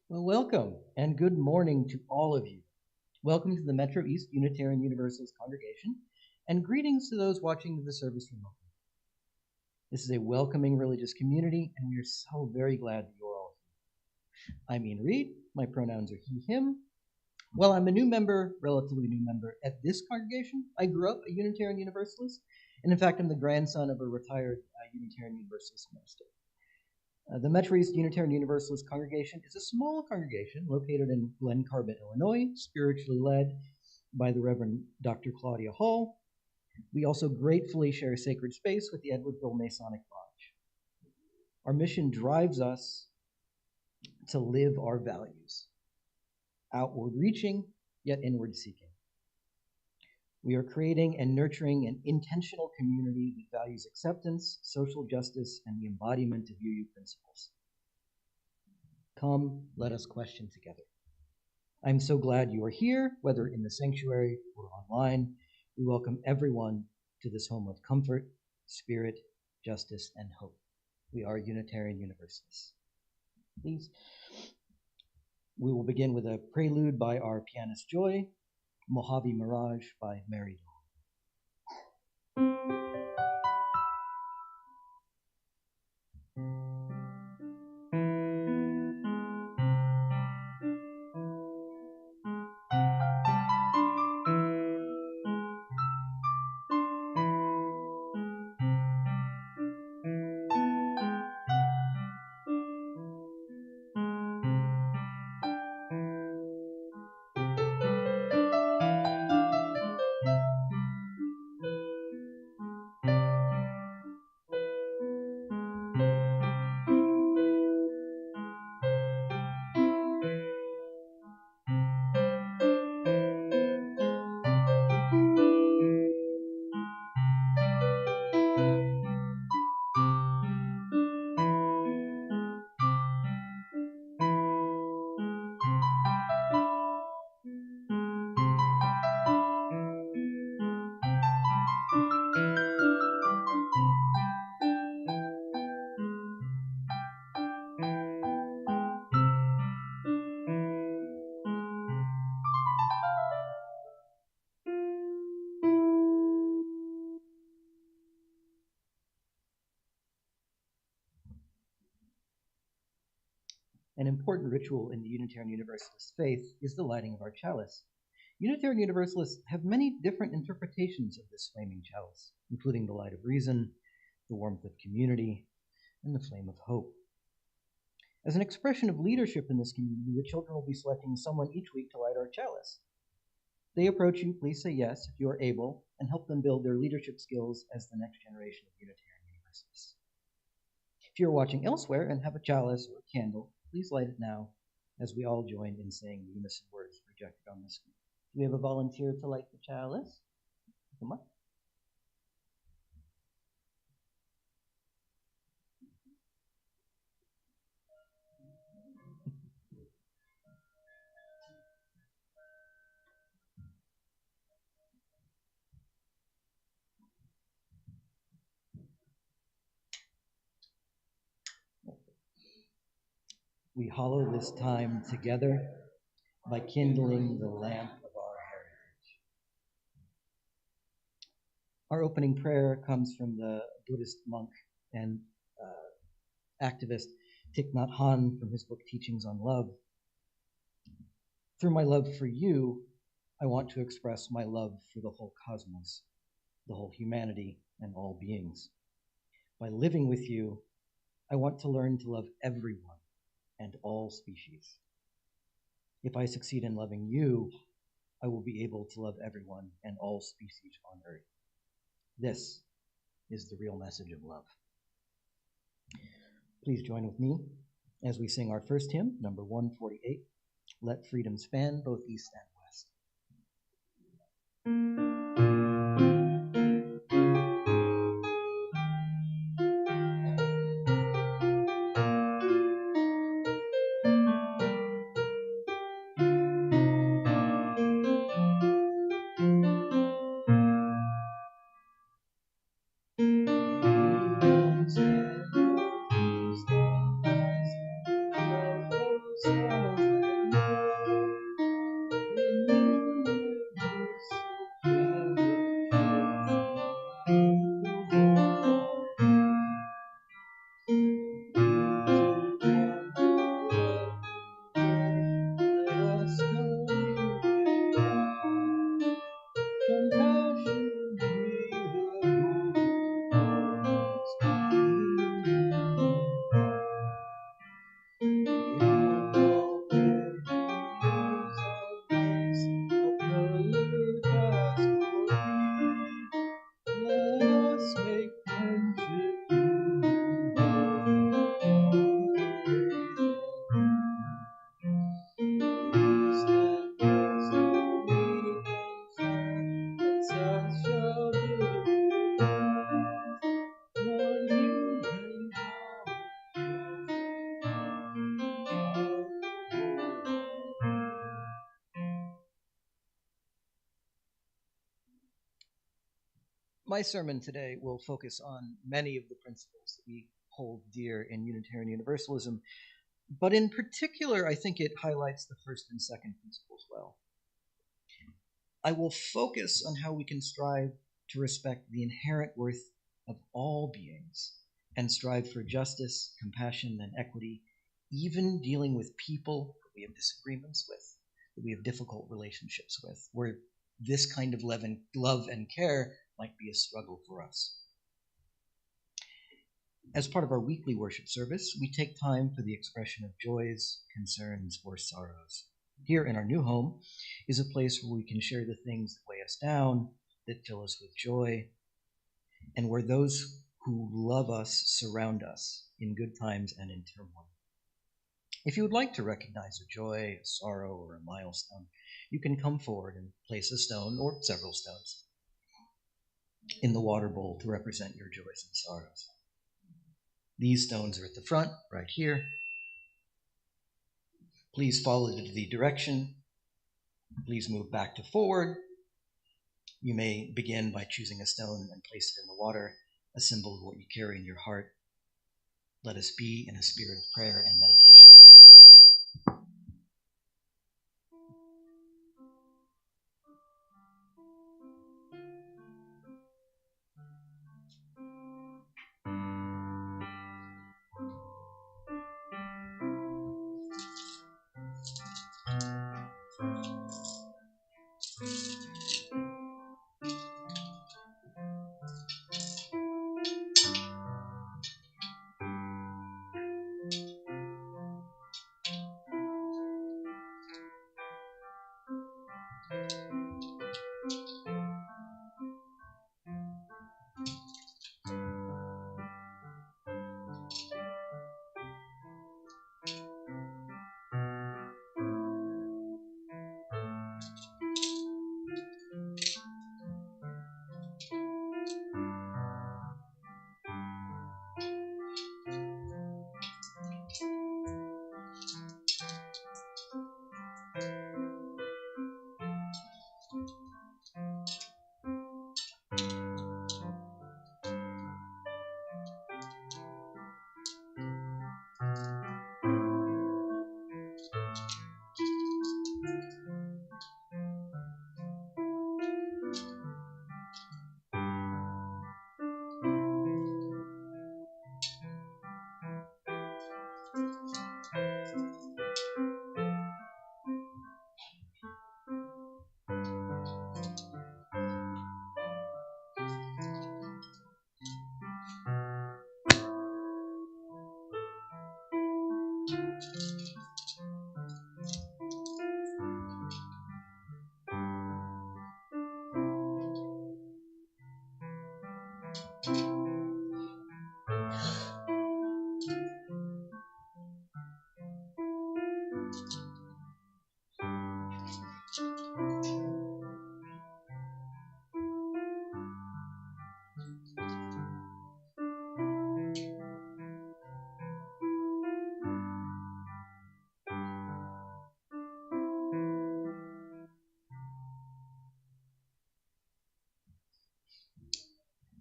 Well, welcome and good morning to all of you. Welcome to the Metro East Unitarian Universalist congregation, and greetings to those watching the service remotely. This is a welcoming religious community, and we are so very glad that you're all here. I'm Ian Reed. My pronouns are he, him. While I'm a new member, relatively new member at this congregation, I grew up a Unitarian Universalist, and in fact, I'm the grandson of a retired Unitarian Universalist minister. The Metro East Unitarian Universalist congregation is a small congregation located in Glen Carbon, Illinois, spiritually led by the Reverend Dr. Claudia Hall. We also gratefully share sacred space with the Edwardville Masonic Lodge. Our mission drives us to live our values, outward reaching, yet inward seeking. We are creating and nurturing an intentional community that values acceptance, social justice, and the embodiment of UU principles. Come, let us question together. I'm so glad you are here, whether in the sanctuary or online. We welcome everyone to this home of comfort, spirit, justice, and hope. We are Unitarian Universalists. Please. We will begin with a prelude by our pianist Joy, Mojave Mirage by Mary Dawn. An important ritual in the Unitarian Universalist faith is the lighting of our chalice. Unitarian Universalists have many different interpretations of this flaming chalice, including the light of reason, the warmth of community, and the flame of hope. As an expression of leadership in this community, the children will be selecting someone each week to light our chalice. They approach you, please say yes if you are able, and help them build their leadership skills as the next generation of Unitarian Universalists. If you're watching elsewhere and have a chalice or a candle, please light it now as we all join in saying the unison words projected on the screen. Do we have a volunteer to light the chalice? Come on. We hallow this time together by kindling the lamp of our heritage. Our opening prayer comes from the Buddhist monk and activist Thich Nhat Hanh from his book Teachings on Love. Through my love for you, I want to express my love for the whole cosmos, the whole humanity, and all beings. By living with you, I want to learn to love everyone and all species. If I succeed in loving you, I will be able to love everyone and all species on earth. This is the real message of love. Please join with me as we sing our first hymn, number 148, Let Freedom Span Both East and West. My sermon today will focus on many of the principles that we hold dear in Unitarian Universalism, but in particular, I think it highlights the first and second principles well. I will focus on how we can strive to respect the inherent worth of all beings and strive for justice, compassion, and equity, even dealing with people that we have disagreements with, that we have difficult relationships with, where this kind of love and care might be a struggle for us. As part of our weekly worship service, we take time for the expression of joys, concerns, or sorrows. Here in our new home is a place where we can share the things that weigh us down, that fill us with joy, and where those who love us surround us in good times and in turmoil. If you would like to recognize a joy, a sorrow, or a milestone, you can come forward and place a stone or several stones in the water bowl to represent your joys and sorrows. These stones are at the front, right here. Please follow the direction. Please move back to forward. You may begin by choosing a stone and place it in the water, a symbol of what you carry in your heart. Let us be in a spirit of prayer and meditation.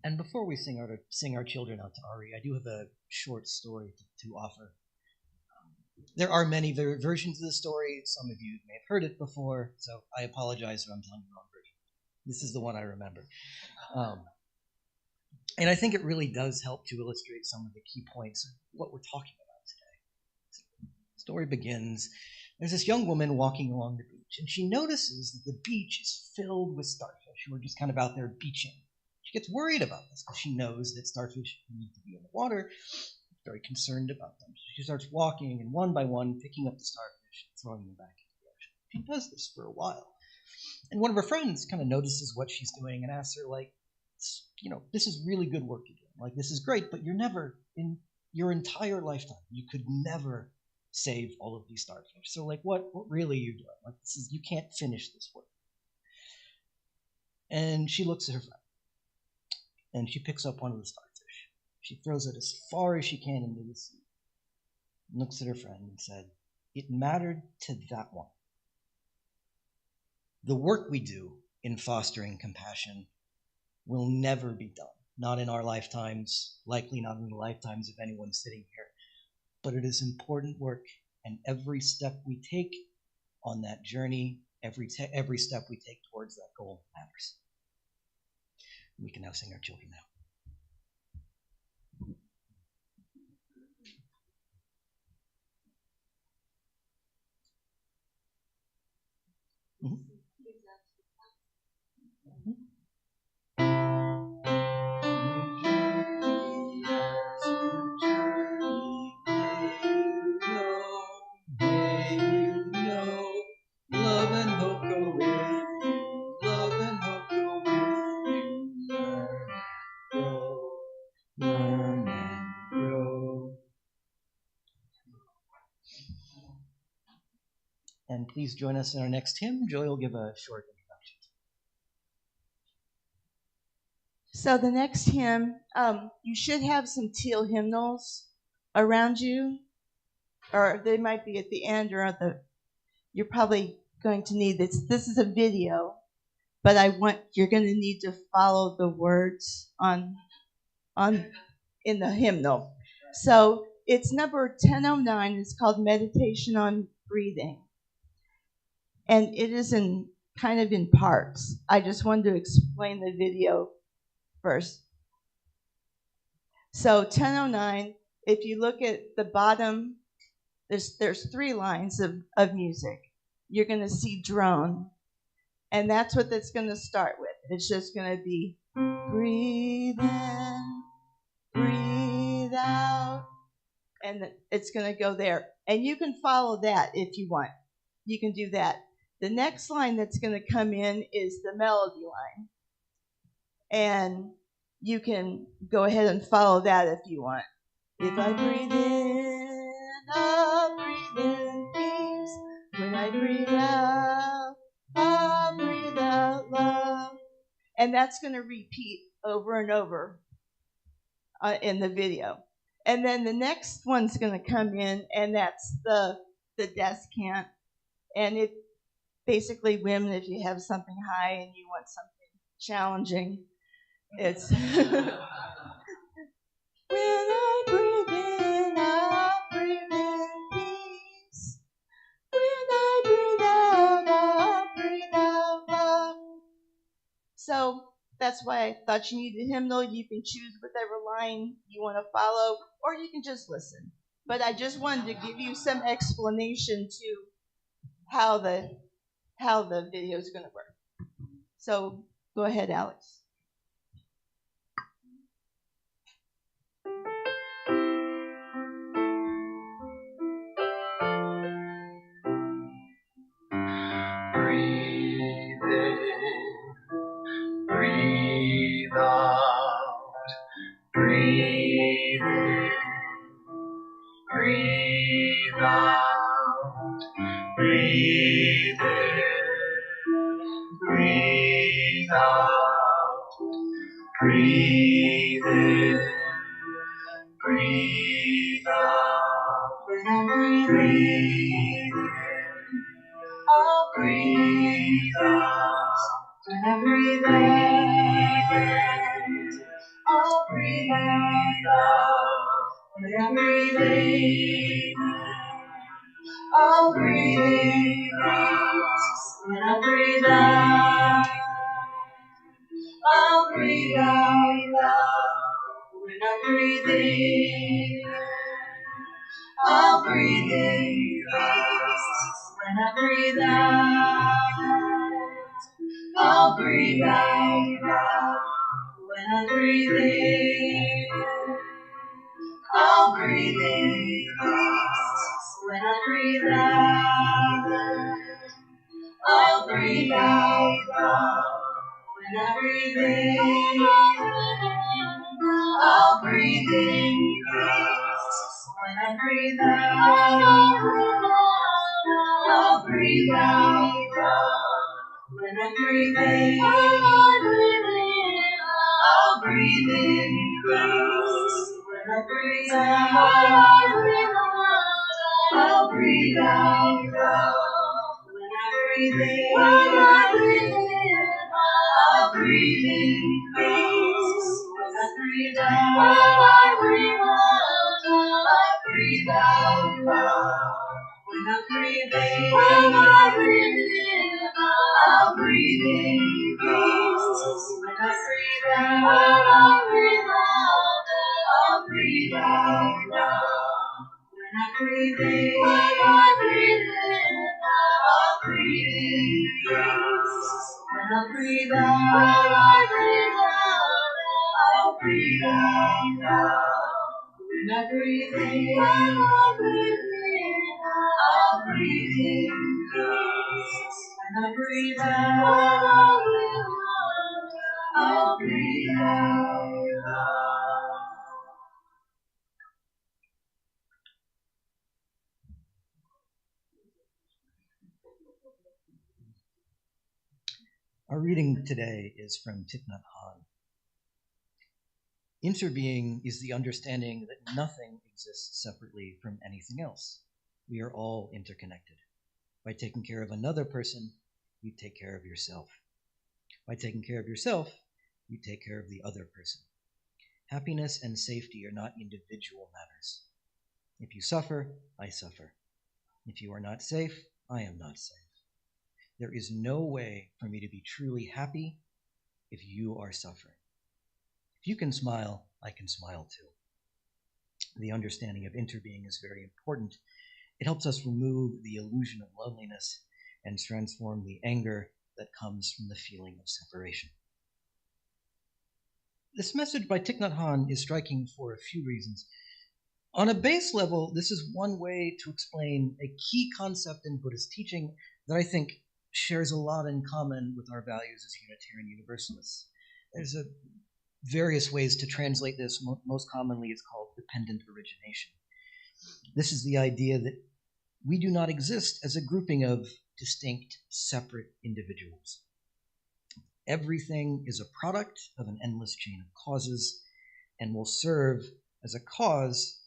And before we sing our children out to Ari, I do have a short story to offer. There are many versions of the story. Some of you may have heard it before, so I apologize if I'm telling the wrong version. This is the one I remember. And I think it really does help to illustrate some of the key points of what we're talking about today. The story begins, there's this young woman walking along the beach, and she notices that the beach is filled with starfish who are just kind of out there beaching. She gets worried about this because she knows that starfish need to be in the water. She's very concerned about them. So she starts walking and one by one picking up the starfish and throwing them back into the ocean. She does this for a while. And one of her friends kind of notices what she's doing and asks her, like, this is really good work you're doing. Like, this is great, but you're never, in your entire lifetime, you could never save all of these starfish. So, like, what really are you doing? Like, you can't finish this work. And she looks at her friend. And she picks up one of the starfish. She throws it as far as she can into the sea. And looks at her friend and said, "It mattered to that one. The work we do in fostering compassion will never be done. Not in our lifetimes, likely not in the lifetimes of anyone sitting here. But it is important work, and every step we take on that journey, every step we take towards that goal matters. We can now sing our children now. Mm-hmm. And please join us in our next hymn. Joy will give a short introduction. So the next hymn, you should have some teal hymnals around you, or they might be at the end or at the. You're probably going to need this. This is a video, but you're going to need to follow the words on in the hymnal. So it's number 1009. It's called Meditation on Breathing. And it is kind of in parts. I just wanted to explain the video first. So 1009, if you look at the bottom, there's 3 lines of music. You're going to see drone. And that's what that's going to start with. It's just going to be breathe in, breathe out. And it's going to go there. And you can follow that if you want. You can do that. The next line that's going to come in is the melody line. And you can go ahead and follow that if you want. If I breathe in, I'll breathe in peace. When I breathe out, I'll breathe out love. And that's going to repeat over and over in the video. And then the next one's going to come in, and that's the descant. And it basically, women, if you have something high and you want something challenging, it's when I breathe in, I'll breathe in peace. When I breathe out, I'll breathe out love. So that's why I thought you needed a hymnal. You can choose whatever line you want to follow, or you can just listen. But I just wanted to give you some explanation to how the video is going to work. So go ahead, Alex. Breathe in, breathe out, breathe in, breathe out, breathe in, breathe out, breathe in, breathe out, breathe in. I'll breathe out. When I breathe in, I'll breathe out. When I breathe in, I'll breathe out. When I breathe out, I'll breathe out loud. When I breathe in, I'll breathe in peace. When I breathe out, I'll breathe out loud. When I breathe in, I'll breathe in peace. When I breathe out, I'll breathe out loud. When I breathe in, I'll breathe in peace. When I breathe out, I'll breathe out loud. When I breathe in, I'll breathe in peace. When I breathe out, I'll breathe out loud. When I breathe in, I'll breathe in peace. breathing. When I breathe in, I'll breathe in peace. When I breathe out, I'll breathe out love. When I breathe in, I'll breathe in peace. When I breathe out, I'll breathe out love. Our reading today is from Thich Nhat Hanh. Interbeing is the understanding that nothing exists separately from anything else. We are all interconnected. By taking care of another person, you take care of yourself. By taking care of yourself, you take care of the other person. Happiness and safety are not individual matters. If you suffer, I suffer. If you are not safe, I am not safe. There is no way for me to be truly happy if you are suffering. If you can smile, I can smile too. The understanding of interbeing is very important. It helps us remove the illusion of loneliness and transform the anger that comes from the feeling of separation. This message by Thich Nhat Hanh is striking for a few reasons. On a base level, this is one way to explain a key concept in Buddhist teaching that I think shares a lot in common with our values as Unitarian Universalists. There's various ways to translate this. Most commonly, it's called dependent origination. This is the idea that we do not exist as a grouping of distinct, separate individuals. Everything is a product of an endless chain of causes and will serve as a cause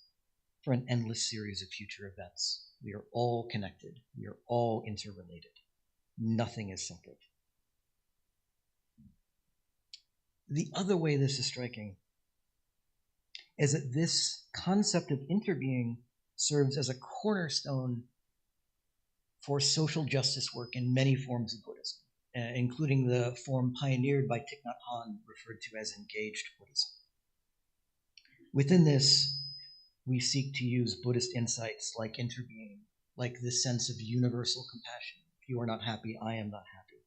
for an endless series of future events. We are all connected. We are all interrelated. Nothing is separate. The other way this is striking is that this concept of interbeing serves as a cornerstone for social justice work in many forms of Buddhism, including the form pioneered by Thich Nhat Hanh, referred to as engaged Buddhism. Within this, we seek to use Buddhist insights like interbeing, like this sense of universal compassion. If you are not happy, I am not happy,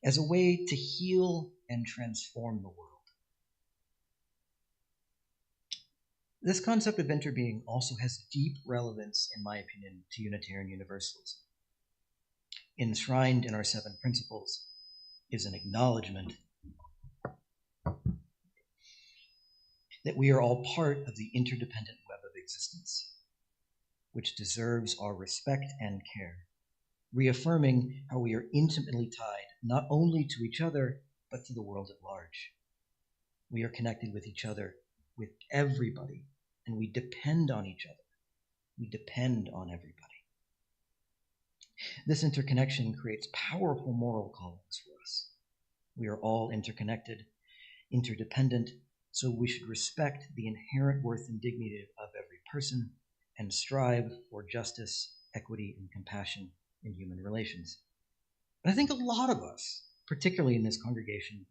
as a way to heal and transform the world. This concept of interbeing also has deep relevance, in my opinion, to Unitarian Universalism. Enshrined in our 7 principles is an acknowledgement that we are all part of the interdependent web of existence, which deserves our respect and care, reaffirming how we are intimately tied not only to each other, but to the world at large. We are connected with each other, with everybody, and we depend on each other. We depend on everybody. This interconnection creates powerful moral callings for us. We are all interconnected, interdependent, so we should respect the inherent worth and dignity of every person and strive for justice, equity, and compassion in human relations. And I think a lot of us, particularly in this congregation,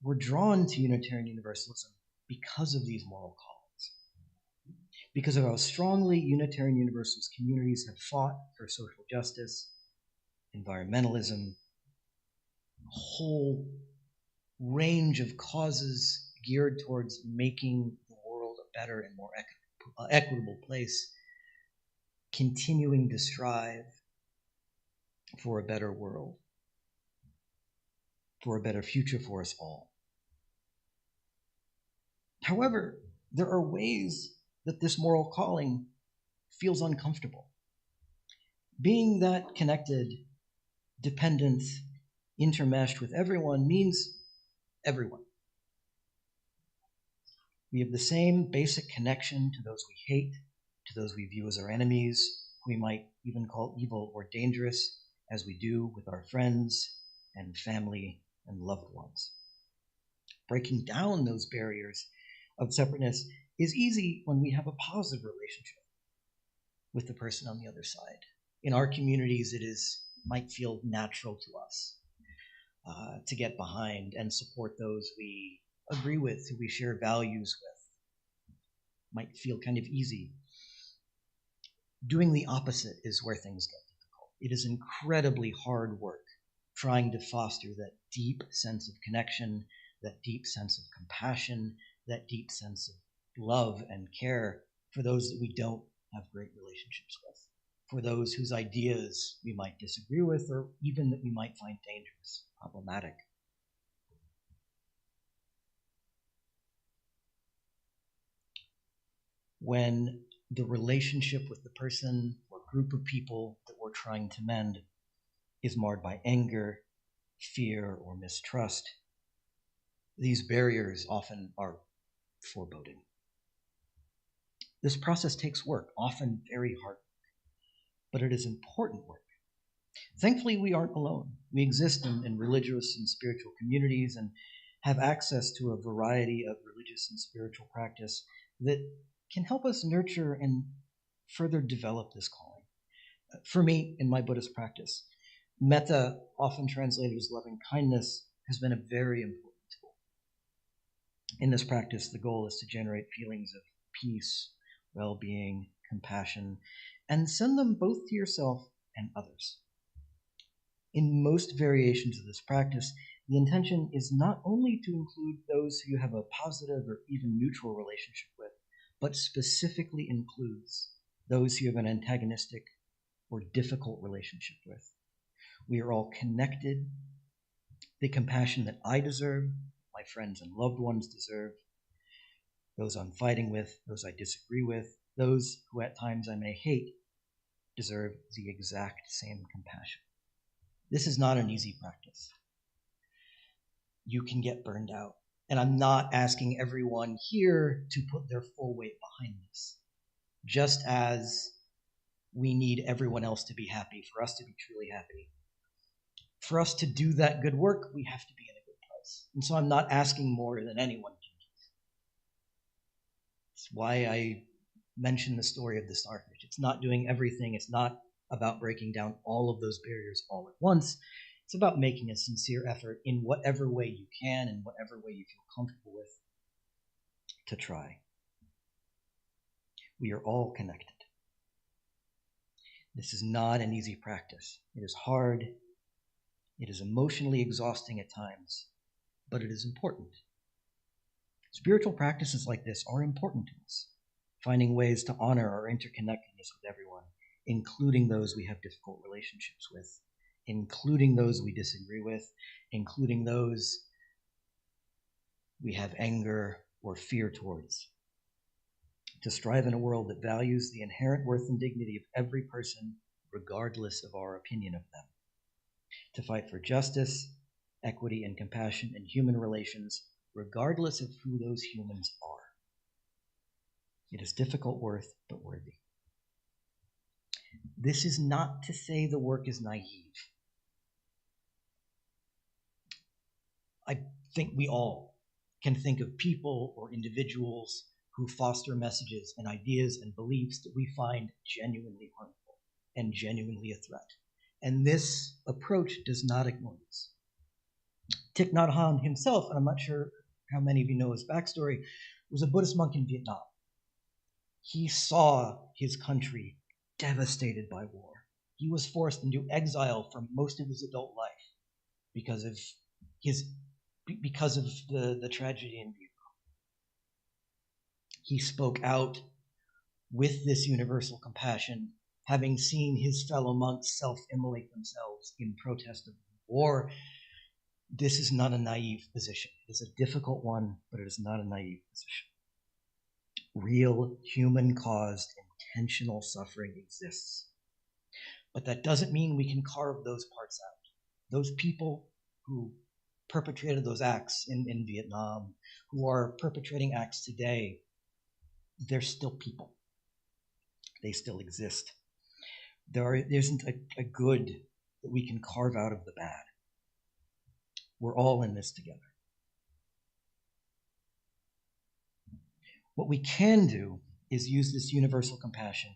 were drawn to Unitarian Universalism because of these moral callings, because of how strongly Unitarian Universalist communities have fought for social justice, environmentalism, a whole range of causes geared towards making the world a better and more equitable place, continuing to strive for a better world, for a better future for us all. However, there are ways that this moral calling feels uncomfortable. Being that connected, dependent, intermeshed with everyone means everyone. We have the same basic connection to those we hate, to those we view as our enemies, who we might even call evil or dangerous, as we do with our friends and family and loved ones. Breaking down those barriers of separateness is easy when we have a positive relationship with the person on the other side. In our communities, might feel natural to us to get behind and support those we agree with, who we share values with. Might feel kind of easy. Doing the opposite is where things get difficult. It is incredibly hard work trying to foster that deep sense of connection, that deep sense of compassion, that deep sense of love and care for those that we don't have great relationships with, for those whose ideas we might disagree with, or even that we might find dangerous, problematic. When the relationship with the person or group of people that we're trying to mend is marred by anger, fear, or mistrust, these barriers often are foreboding. This process takes work, often very hard work, but it is important work. Thankfully, we aren't alone. We exist in religious and spiritual communities and have access to a variety of religious and spiritual practice that can help us nurture and further develop this calling. For me, in my Buddhist practice, metta, often translated as loving kindness, has been a very important tool. In this practice, the goal is to generate feelings of peace, well-being, compassion, and send them both to yourself and others. In most variations of this practice, the intention is not only to include those who you have a positive or even neutral relationship with, but specifically includes those who have an antagonistic or difficult relationship with. We are all connected. The compassion that I deserve, my friends and loved ones deserve, those I'm fighting with, those I disagree with, those who at times I may hate, deserve the exact same compassion. This is not an easy practice. You can get burned out. And I'm not asking everyone here to put their full weight behind this. Just as we need everyone else to be happy for us to be truly happy. For us to do that good work, we have to be in a good place. And so I'm not asking more than anyone can give. It's why I mentioned the story of the starfish. It's not doing everything. It's not about breaking down all of those barriers all at once. It's about making a sincere effort in whatever way you can and whatever way you feel comfortable with to try. We are all connected. This is not an easy practice. It is hard. It is emotionally exhausting at times, but it is important. Spiritual practices like this are important to us, finding ways to honor our interconnectedness with everyone, including those we have difficult relationships with, including those we disagree with, including those we have anger or fear towards. To strive in a world that values the inherent worth and dignity of every person, regardless of our opinion of them. To fight for justice, equity, and compassion in human relations, regardless of who those humans are. It is difficult work, but worthy. This is not to say the work is naive. I think we all can think of people or individuals who foster messages and ideas and beliefs that we find genuinely harmful and genuinely a threat. And this approach does not ignore this. Thich Nhat Hanh himself, and I'm not sure how many of you know his backstory, was a Buddhist monk in Vietnam. He saw his country devastated by war. He was forced into exile for most of his adult life because of the tragedy in Vietnam. He spoke out with this universal compassion, having seen his fellow monks self-immolate themselves in protest of war. This is not a naive position. It is a difficult one, but it is not a naive position. Real human-caused intentional suffering exists. But that doesn't mean we can carve those parts out. Those people who perpetrated those acts in Vietnam, who are perpetrating acts today, they're still people. They still exist. There isn't a good that we can carve out of the bad. We're all in this together. What we can do is use this universal compassion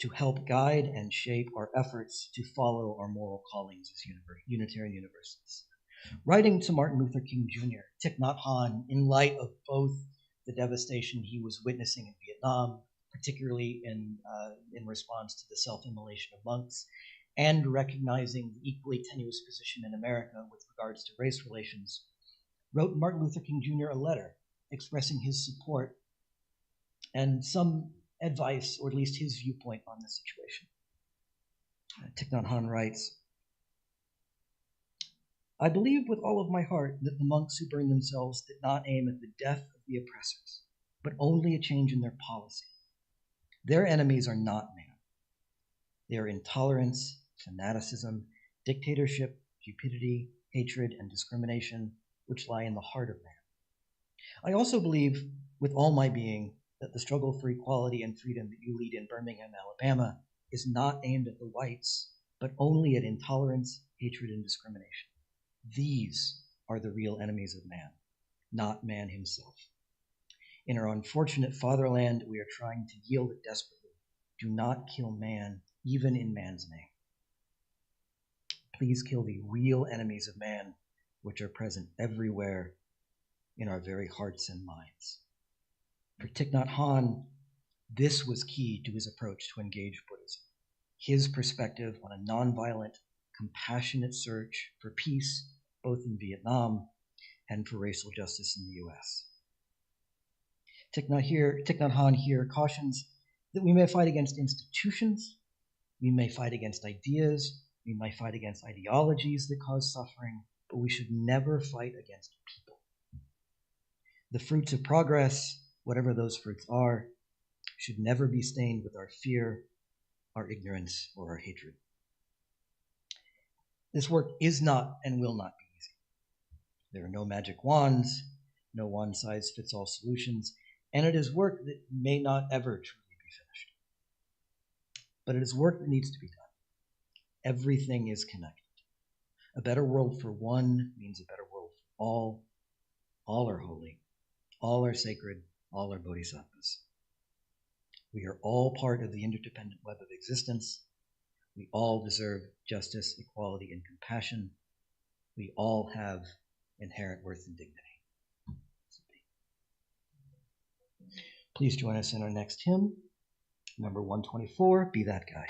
to help guide and shape our efforts to follow our moral callings as Unitarian Universalists. Writing to Martin Luther King Jr., Thich Nhat Hanh, in light of both the devastation he was witnessing in Vietnam, particularly in response to the self-immolation of monks, and recognizing the equally tenuous position in America with regards to race relations, wrote Martin Luther King Jr. a letter expressing his support and some advice, or at least his viewpoint on the situation. Thich Nhat Hanh writes, "I believe with all of my heart that the monks who burned themselves did not aim at the death of the oppressors, but only a change in their policy. Their enemies are not man. They are intolerance, fanaticism, dictatorship, cupidity, hatred, and discrimination, which lie in the heart of man. I also believe with all my being that the struggle for equality and freedom that you lead in Birmingham, Alabama, is not aimed at the whites, but only at intolerance, hatred, and discrimination. These are the real enemies of man, not man himself. In our unfortunate fatherland, we are trying to yield it desperately. Do not kill man, even in man's name. Please kill the real enemies of man, which are present everywhere in our very hearts and minds." For Thich Nhat Hanh, this was key to his approach to engage Buddhism, his perspective on a nonviolent, compassionate search for peace, both in Vietnam and for racial justice in the US. Thich Nhat Hanh here cautions that we may fight against institutions, we may fight against ideas, we may fight against ideologies that cause suffering, but we should never fight against people. The fruits of progress, whatever those fruits are, should never be stained with our fear, our ignorance, or our hatred. This work is not and will not be easy. There are no magic wands, no one-size-fits-all solutions, and it is work that may not ever truly be finished. But it is work that needs to be done. Everything is connected. A better world for one means a better world for all. All are holy. All are sacred. All are bodhisattvas. We are all part of the interdependent web of existence. We all deserve justice, equality, and compassion. We all have inherent worth and dignity. Please join us in our next hymn, number 124, Be That Guy.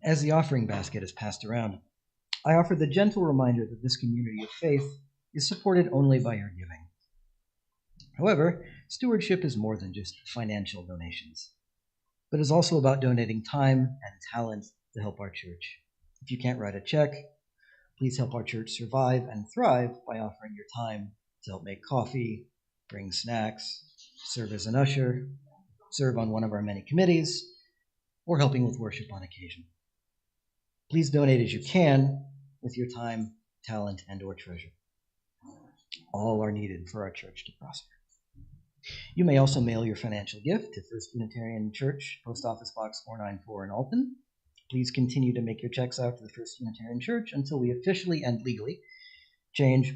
As the offering basket is passed around, I offer the gentle reminder that this community of faith is supported only by your giving. However, stewardship is more than just financial donations, but is also about donating time and talent to help our church. If you can't write a check, please help our church survive and thrive by offering your time to help make coffee, bring snacks, serve as an usher, serve on one of our many committees, or helping with worship on occasion. Please donate as you can with your time, talent, and or treasure. All are needed for our church to prosper. You may also mail your financial gift to First Unitarian Church, Post Office Box 494 in Alton, Please continue to make your checks out to the First Unitarian Church until we officially and legally change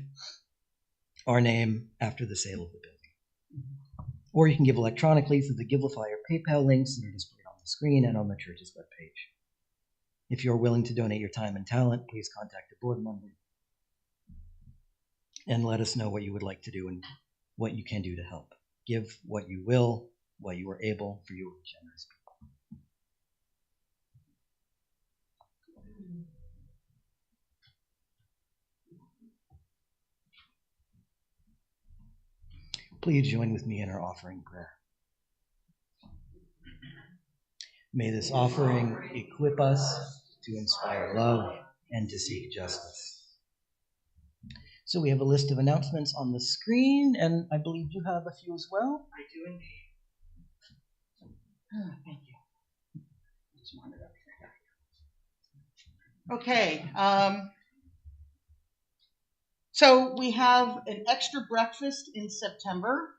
our name after the sale of the building. Or you can give electronically through the Givelify or PayPal links that are displayed on the screen and on the church's webpage. If you're willing to donate your time and talent, please contact a board member and let us know what you would like to do and what you can do to help. Give what you will, what you are able, for you are generous people. Please join with me in our offering prayer. May this offering equip us to inspire love and to seek justice. So we have a list of announcements on the screen, and I believe you have a few as well. I do indeed. Oh, thank you. Just wandered up here. Okay. So we have an extra breakfast in September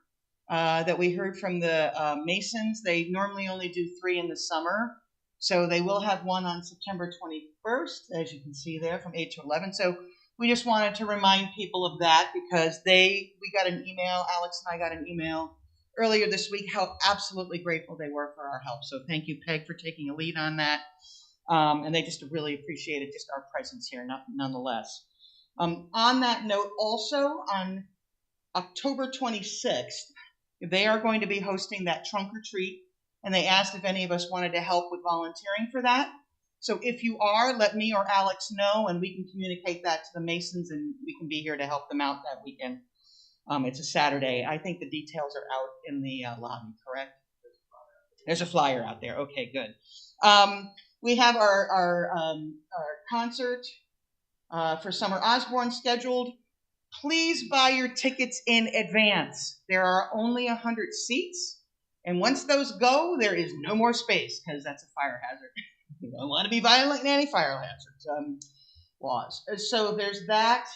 that we heard from the Masons. They normally only do 3 in the summer. So they will have one on September 21st, as you can see there, from 8 to 11. So we just wanted to remind people of that because we got an email, Alex and I got an email earlier this week, how absolutely grateful they were for our help. So thank you, Peg, for taking a lead on that. And they just really appreciated just our presence here, nonetheless. On that note, also on October 26th, they are going to be hosting that trunk or treat, and they asked if any of us wanted to help with volunteering for that. So if you are, let me or Alex know, and we can communicate that to the Masons, and we can be here to help them out that weekend. It's a Saturday. I think the details are out in the lobby, correct? There's a flyer out there. Okay, good. We have our concert for Summer Osborne scheduled. Please buy your tickets in advance. There are only 100 seats, and once those go, there is no more space because that's a fire hazard. You don't want to be violating any fire hazard laws. So there's that.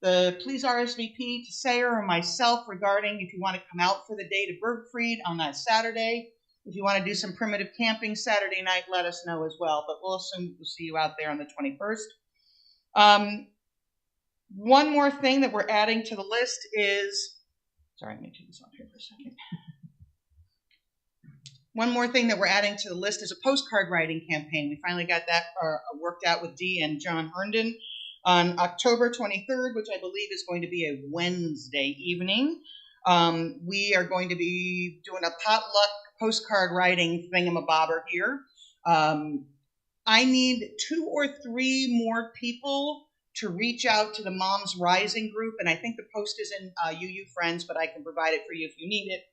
Please RSVP to Sayer or myself regarding if you want to come out for the day to Bergfried on that Saturday. If you want to do some primitive camping Saturday night, let us know as well. But we'll assume we'll see you out there on the 21st. One more thing that we're adding to the list is, sorry, let me turn this on here for a second. One more thing that we're adding to the list is a postcard writing campaign. We finally got that worked out with Dee and John Herndon on October 23rd, which I believe is going to be a Wednesday evening. We are going to be doing a potluck postcard writing thingamabobber here. I need 2 or 3 more people to reach out to the Moms Rising group, and I think the post is in UU Friends, but I can provide it for you if you need it,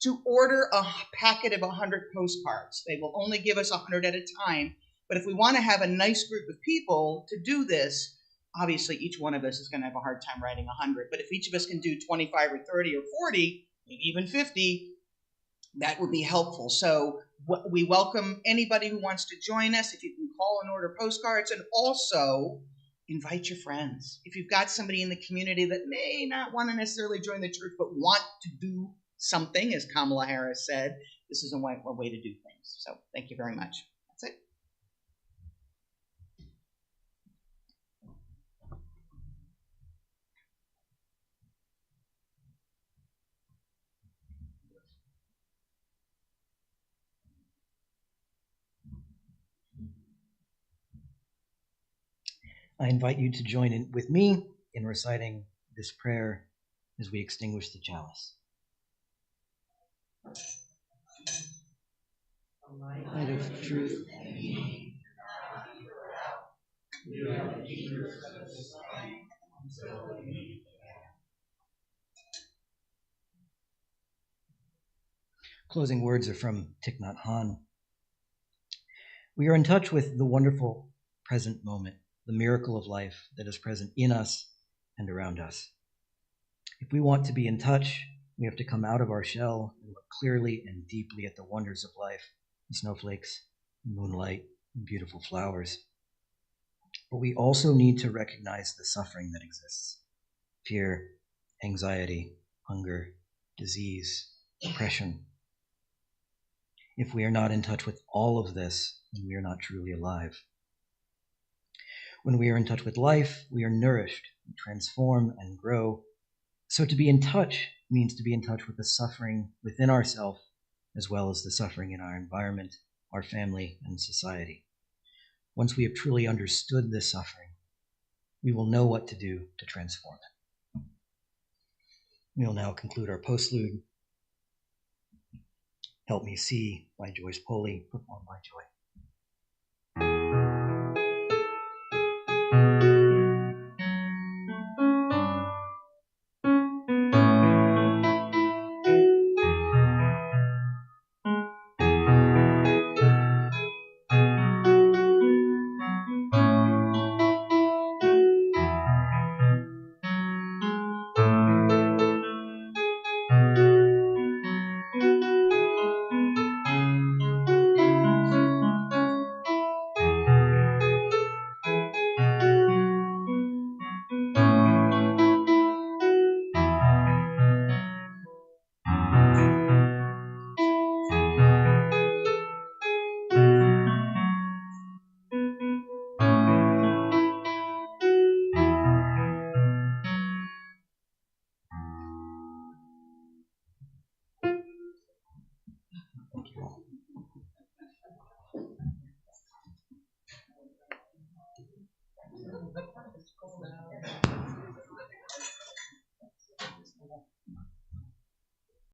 to order a packet of 100 postcards. They will only give us 100 at a time, but if we want to have a nice group of people to do this, obviously each one of us is going to have a hard time writing 100, but if each of us can do 25 or 30 or 40, maybe even 50, that would be helpful. So we welcome anybody who wants to join us. If you can call and order postcards, and also invite your friends. If you've got somebody in the community that may not want to necessarily join the church but want to do something, as Kamala Harris said, this is a way to do things. So thank you very much. That's it. I invite you to join in with me in reciting this prayer as we extinguish the chalice. Light of truth, closing words are from Thich Nhat Hanh. We are in touch with the wonderful present moment, the miracle of life that is present in us and around us. If we want to be in touch, we have to come out of our shell and look clearly and deeply at the wonders of life, the snowflakes, moonlight, and beautiful flowers. But we also need to recognize the suffering that exists: fear, anxiety, hunger, disease, oppression. If we are not in touch with all of this, then we are not truly alive. When we are in touch with life, we are nourished, we transform and grow. So to be in touch means to be in touch with the suffering within ourselves, as well as the suffering in our environment, our family, and society. Once we have truly understood this suffering, we will know what to do to transform it. We will now conclude our postlude, Help Me See by Joyce Poley, performed by Joy. Thank you all.